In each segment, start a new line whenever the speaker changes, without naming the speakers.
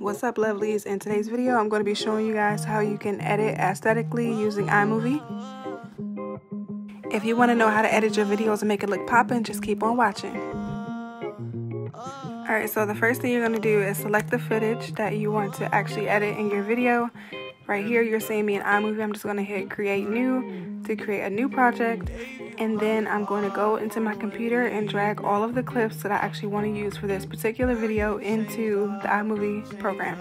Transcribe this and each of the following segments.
What's up, lovelies? In today's video, I'm going to be showing you guys how you can edit aesthetically using iMovie. If you want to know how to edit your videos and make it look poppin', just keep on watching. Alright, so the first thing you're going to do is select the footage that you want to actually edit in your video. Right here, you're seeing me in iMovie. I'm just going to hit create new to create a new project. And then I'm going to go into my computer and drag all of the clips that I actually want to use for this particular video into the iMovie program.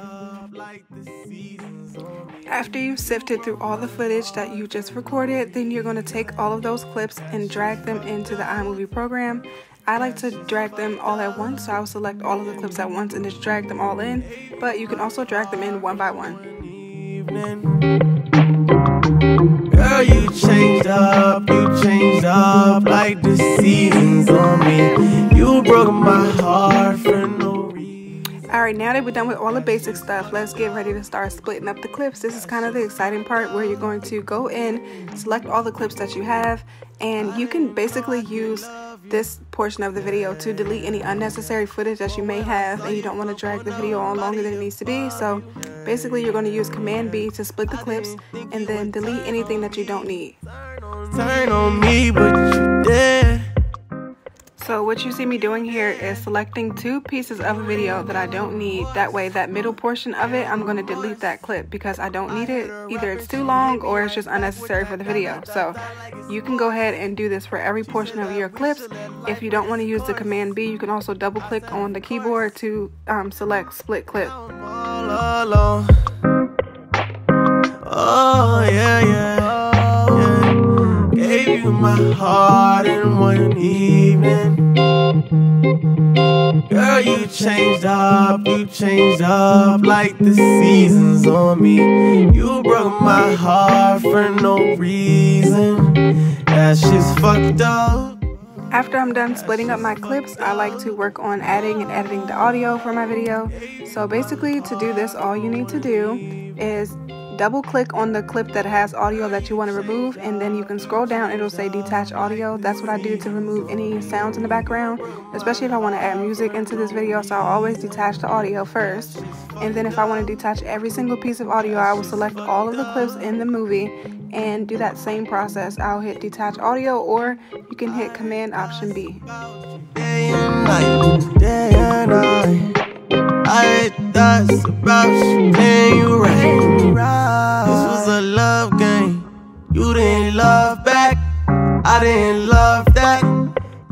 After you've sifted through all the footage that you just recorded, then you're going to take all of those clips and drag them into the iMovie program. I like to drag them all at once, so I'll select all of the clips at once and just drag them all in, but you can also drag them in one by one.
Girl, you changed up like the seasons on me. You broke my heart for no reason.
Alright, now that we're done with all the basic stuff, let's get ready to start splitting up the clips. This is kind of the exciting part where you're going to go in, select all the clips that you have, and you can basically use this portion of the video to delete any unnecessary footage that you may have and you don't want to drag the video on longer than it needs to be. So basically you're going to use Command B to split the clips and then delete anything that you don't need.
Turn on me, but you did.
So what you see me doing here is selecting two pieces of a video that I don't need. That way, that middle portion of it, I'm going to delete that clip because I don't need it. Either it's too long or it's just unnecessary for the video. So you can go ahead and do this for every portion of your clips. If you don't want to use the Command B, you can also double click on the keyboard to select split clip.
Oh, yeah. Gave you my heart in one evening. Girl, you changed up like the seasons on me. You broke my heart for no reason. That shit's fucked up.
After I'm done splitting up my clips, I like to work on adding and editing the audio for my video. So basically, to do this, all you need to do is double click on the clip that has audio that you want to remove, and then you can scroll down. It'll say detach audio. That's what I do to remove any sounds in the background, especially if I want to add music into this video. So I'll always detach the audio first, and then if I want to detach every single piece of audio, I will select all of the clips in the movie and do that same process. I'll hit detach audio, or you can hit Command Option B.
Day and night, I thought about you and you right. This was a love game. You didn't love back. I didn't love that.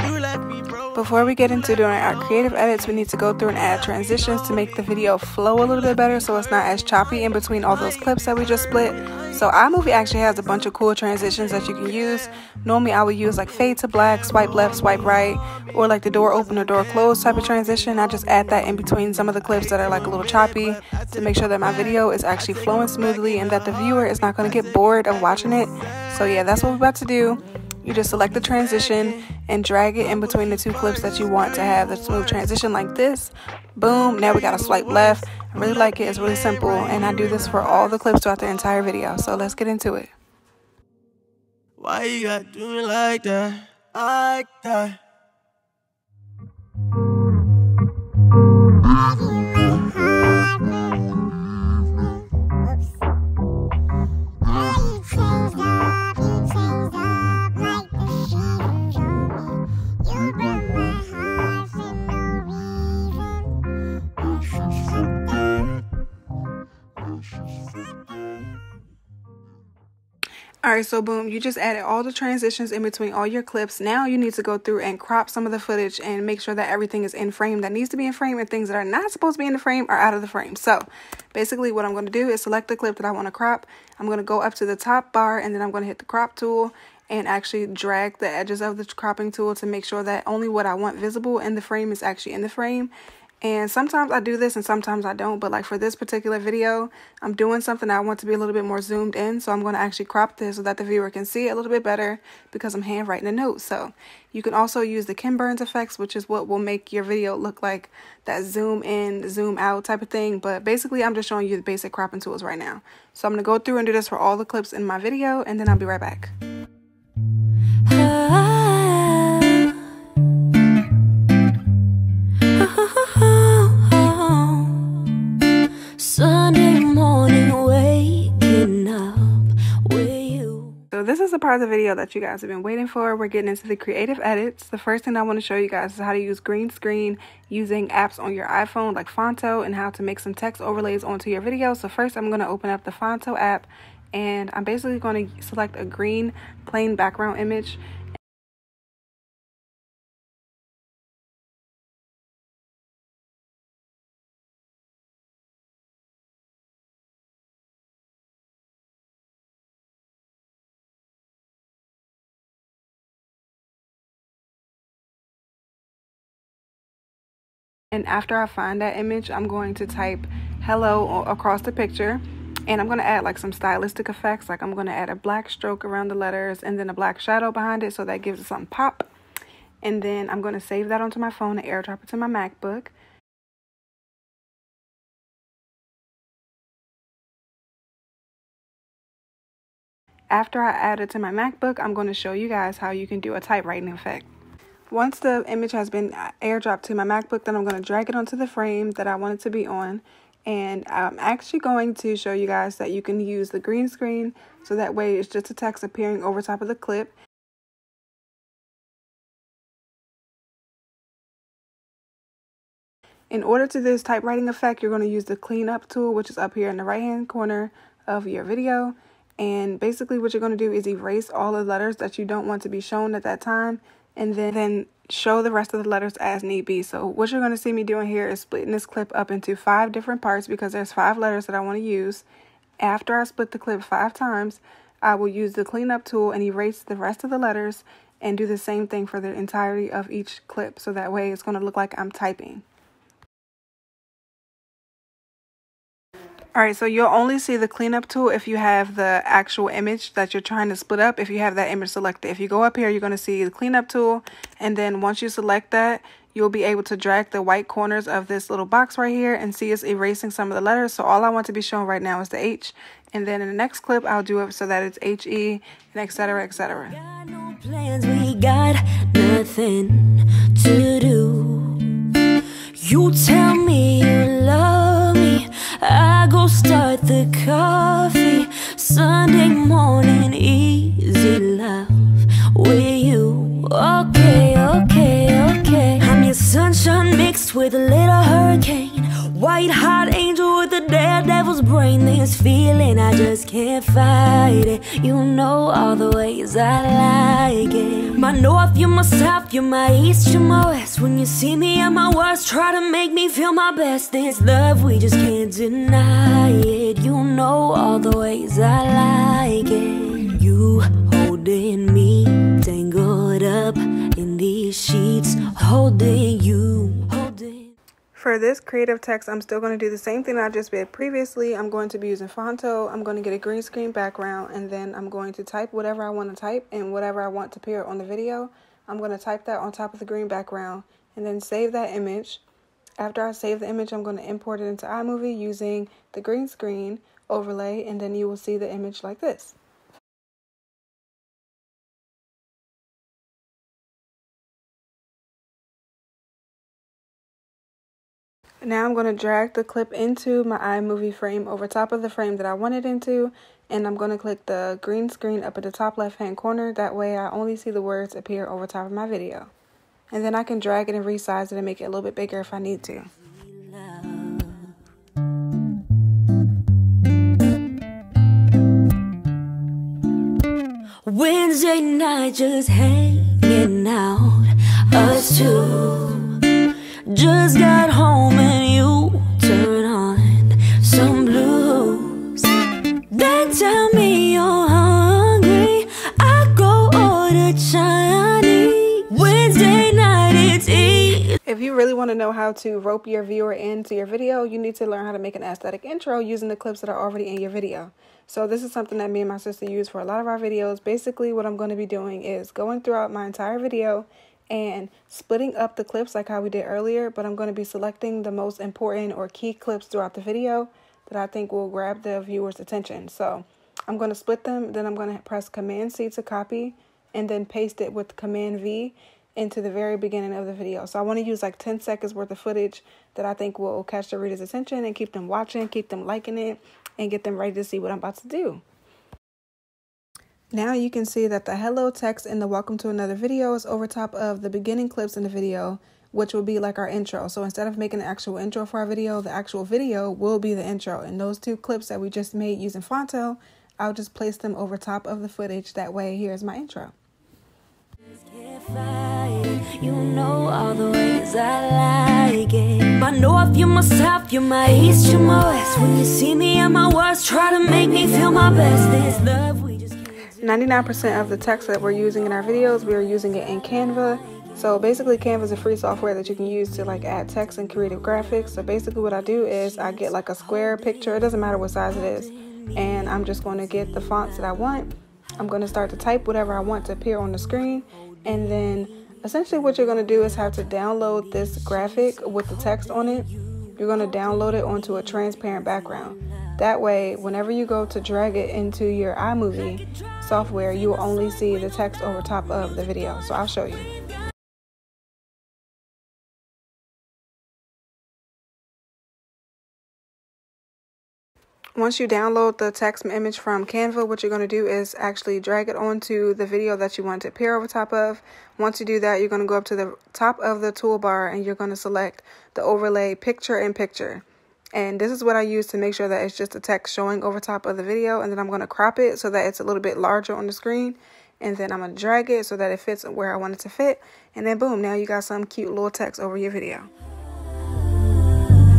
You left me broke.
Before we get into doing our creative edits, we need to go through and add transitions to make the video flow a little bit better so it's not as choppy in between all those clips that we just split. So iMovie actually has a bunch of cool transitions that you can use. Normally I would use like fade to black, swipe left, swipe right, or like the door open or door close type of transition. I just add that in between some of the clips that are like a little choppy to make sure that my video is actually flowing smoothly and that the viewer is not going to get bored of watching it. So yeah, that's what we're about to do. You just select the transition and drag it in between the two clips that you want to have the smooth transition like this. Boom, now we got to swipe left. I really like it. It's really simple, and I do this for all the clips throughout the entire video. So let's get into it.
Why you gotta do me like that? Like that.
Alright, so boom, you just added all the transitions in between all your clips. Now you need to go through and crop some of the footage and make sure that everything is in frame that needs to be in frame, and things that are not supposed to be in the frame are out of the frame. So basically what I'm going to do is select the clip that I want to crop. I'm going to go up to the top bar, and then I'm going to hit the crop tool and actually drag the edges of the cropping tool to make sure that only what I want visible in the frame is actually in the frame. And sometimes I do this and sometimes I don't, but like for this particular video, I'm doing something I want to be a little bit more zoomed in, so I'm going to actually crop this so that the viewer can see it a little bit better because I'm handwriting a note. So you can also use the Ken Burns effects, which is what will make your video look like that zoom in, zoom out type of thing. But basically, I'm just showing you the basic cropping tools right now. So I'm going to go through and do this for all the clips in my video, and then I'll be right back.
Sunday morning waking up with you.
So this is the part of the video that you guys have been waiting for. We're getting into the creative edits. The first thing I want to show you guys is how to use green screen using apps on your iPhone like PHONTO, and how to make some text overlays onto your video. So first I'm going to open up the PHONTO app, and I'm basically going to select a green plain background image. And after I find that image, I'm going to type hello across the picture, and I'm going to add like some stylistic effects. Like I'm going to add a black stroke around the letters and then a black shadow behind it, so that gives it some pop. And then I'm going to save that onto my phone and airdrop it to my MacBook. After I add it to my MacBook, I'm going to show you guys how you can do a typewriting effect. Once the image has been airdropped to my MacBook, then I'm going to drag it onto the frame that I want it to be on. And I'm actually going to show you guys that you can use the green screen, so that way it's just a text appearing over top of the clip. In order to do this typewriting effect, you're going to use the cleanup tool, which is up here in the right hand corner of your video. And basically what you're going to do is erase all the letters that you don't want to be shown at that time, and then show the rest of the letters as need be. So what you're going to see me doing here is splitting this clip up into 5 different parts, because there's 5 letters that I want to use. After I split the clip 5 times, I will use the cleanup tool and erase the rest of the letters, and do the same thing for the entirety of each clip, so that way it's going to look like I'm typing. Alright, so you'll only see the cleanup tool if you have the actual image that you're trying to split up, if you have that image selected. If you go up here, you're going to see the cleanup tool, and then once you select that, you'll be able to drag the white corners of this little box right here and see it's erasing some of the letters. So all I want to be shown right now is the H, and then in the next clip, I'll do it so that it's HE, and etc., etc.
Got no plans, we got nothing to do. You tell me you love me, I go start the coffee. Sunday morning, easy love with you. Okay, okay, okay. I'm your sunshine mixed with a little hurricane. White hot angel with a daredevil's brain. This feeling, I just can't fight it. You know all the ways I like it. My north, you're my south, you're my east, you're my west. When you see me at my worst, try to make me feel my best. This love, we just can't deny it. You know all the ways I like it. You holding me, tangled up in these sheets, holding you, holding.
For this creative text, I'm still going to do the same thing I just did previously. I'm going to be using PHONTO. I'm going to get a green screen background, and then I'm going to type whatever I want to type and whatever I want to appear on the video. I'm going to type that on top of the green background and then save that image. After I save the image, I'm going to import it into iMovie using the green screen overlay, and then you will see the image like this. Now I'm going to drag the clip into my iMovie frame over top of the frame that I want it into, and I'm going to click the green screen up at the top left hand corner. That way I only see the words appear over top of my video. And then I can drag it and resize it and make it a little bit bigger if I need to.
Wednesday night just hanging out, us two. Just got home and you turn on some blues. Then tell me you're hungry, I go order Chinese. Wednesday night it's easy.
If you really want to know how to rope your viewer into your video, you need to learn how to make an aesthetic intro using the clips that are already in your video. So this is something that me and my sister use for a lot of our videos. Basically what I'm going to be doing is going throughout my entire video and splitting up the clips like how we did earlier, but I'm going to be selecting the most important or key clips throughout the video that I think will grab the viewer's attention. So I'm going to split them, then I'm going to press Command C to copy, and then paste it with Command V, into the very beginning of the video. So I want to use like 10 seconds worth of footage that I think will catch the reader's attention and keep them watching, keep them liking it, and get them ready to see what I'm about to do. Now you can see that the hello text in the welcome to another video is over top of the beginning clips in the video, which will be like our intro. So instead of making an actual intro for our video, the actual video will be the intro. And those two clips that we just made using PHONTO, I'll just place them over top of the footage. That way, here's my intro.
You know all the ways I like it. My north, you're my south, you're my east, you're my west. When you see me at my worst, try to make me feel my best. This love we just
99% of the text that we're using in our videos, we are using it in CANVA. So basically CANVA is a free software that you can use to like add text and creative graphics. So basically what I do is I get like a square picture, it doesn't matter what size it is, and I'm just going to get the fonts that I want. I'm going to start to type whatever I want to appear on the screen, and then essentially what you're going to do is have to download this graphic with the text on it. You're going to download it onto a transparent background. That way, whenever you go to drag it into your iMovie software, you will only see the text over top of the video. So I'll show you. Once you download the text image from CANVA, what you're going to do is actually drag it onto the video that you want to appear over top of. Once you do that, you're going to go up to the top of the toolbar and you're going to select the overlay picture in picture. And this is what I use to make sure that it's just the text showing over top of the video. And then I'm going to crop it so that it's a little bit larger on the screen. And then I'm going to drag it so that it fits where I want it to fit. And then boom, now you got some cute little text over your video.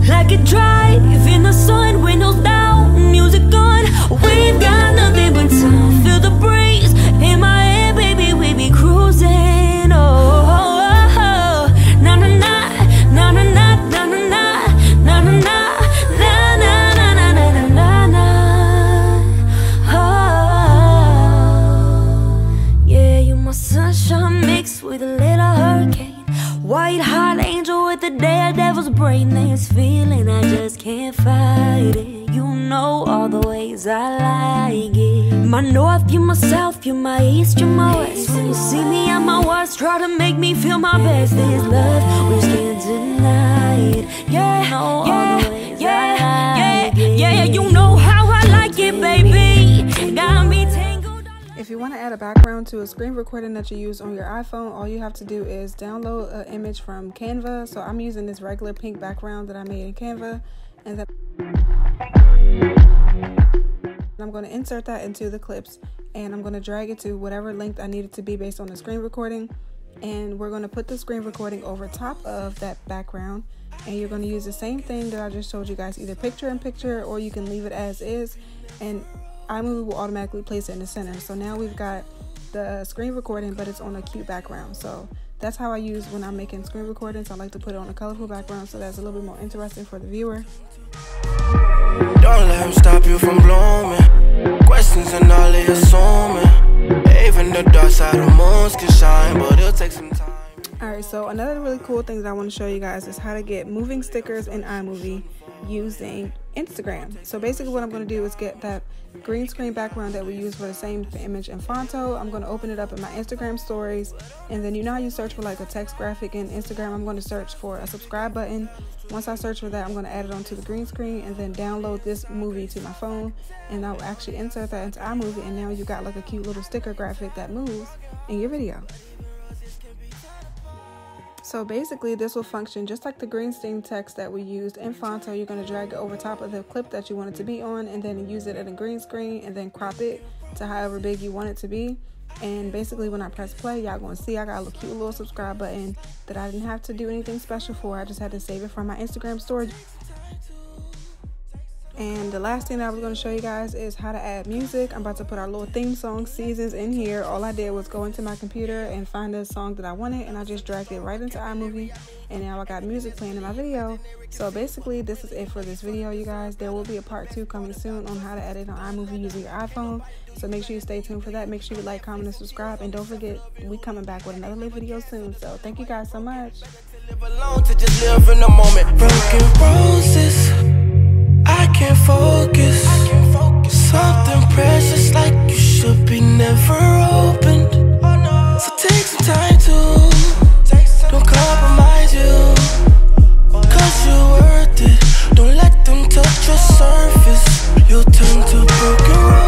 like a drive in the sun, windows down, music on. We've got nothing but time. Feel the breeze in my head, baby. We be cruising. Oh, oh, oh. Na na na, na na na, na na na, na na na, na na na na na na na. Oh, yeah, you my sunshine mixed with a little hurricane. White hot angel with the daredevil's brain. This feeling, I just can't fight it. You know all the ways I like it. My north, you're my south, you're my east, you're my west. When you see me at my worst, try to make me feel my best. This love, we just can't deny it. Yeah, you know all the ways I like it. Yeah, you know how I like it, baby. Got me tangled.
If you want to add a background to a screen recording that you use on your iPhone, all you have to do is download an image from CANVA. So I'm using this regular pink background that I made in CANVA, and then I'm going to insert that into the clips, and I'm going to drag it to whatever length I need it to be based on the screen recording. And we're going to put the screen recording over top of that background, and you're going to use the same thing that I just showed you guys, either picture in picture or you can leave it as is, and iMovie will automatically place it in the center. So now we've got the screen recording, but it's on a cute background. So that's how I use when I'm making screen recordings. I like to put it on a colorful background so that's a little bit more interesting for the viewer.
Don't let him stop you from blooming. Questions and all they assuming. Even the dark side of moons can shine, but it'll take some time.
Alright, so another really cool thing that I want to show you guys is how to get moving stickers in iMovie using Instagram. So basically what I'm going to do is get that green screen background that we use for the same image in PHONTO. I'm going to open it up in my Instagram stories, and then you know how you search for like a text graphic in Instagram. I'm going to search for a subscribe button. Once I search for that, I'm going to add it onto the green screen and then download this movie to my phone, and I'll actually insert that into iMovie, and now you got like a cute little sticker graphic that moves in your video. So basically this will function just like the green screen text that we used in PHONTO. You're going to drag it over top of the clip that you want it to be on, and then use it in a green screen, and then crop it to however big you want it to be. And basically when I press play, y'all going to see I got a cute little subscribe button that I didn't have to do anything special for. I just had to save it from my Instagram storage. And the last thing that I was going to show you guys is how to add music. I'm about to put our little theme song Seasons in here. All I did was go into my computer and find a song that I wanted, and I just dragged it right into iMovie, and now I got music playing in my video. So basically this is it for this video, you guys. There will be a part 2 coming soon on how to edit on iMovie using your iPhone. So make sure you stay tuned for that. Make sure you like, comment, and subscribe, and don't forget we coming back with another little video soon. So thank you guys so much.
Live alone to just live in the moment. Broken roses, I can't focus. Something precious like you should be never opened. So take some time to the surface, you'll turn to broken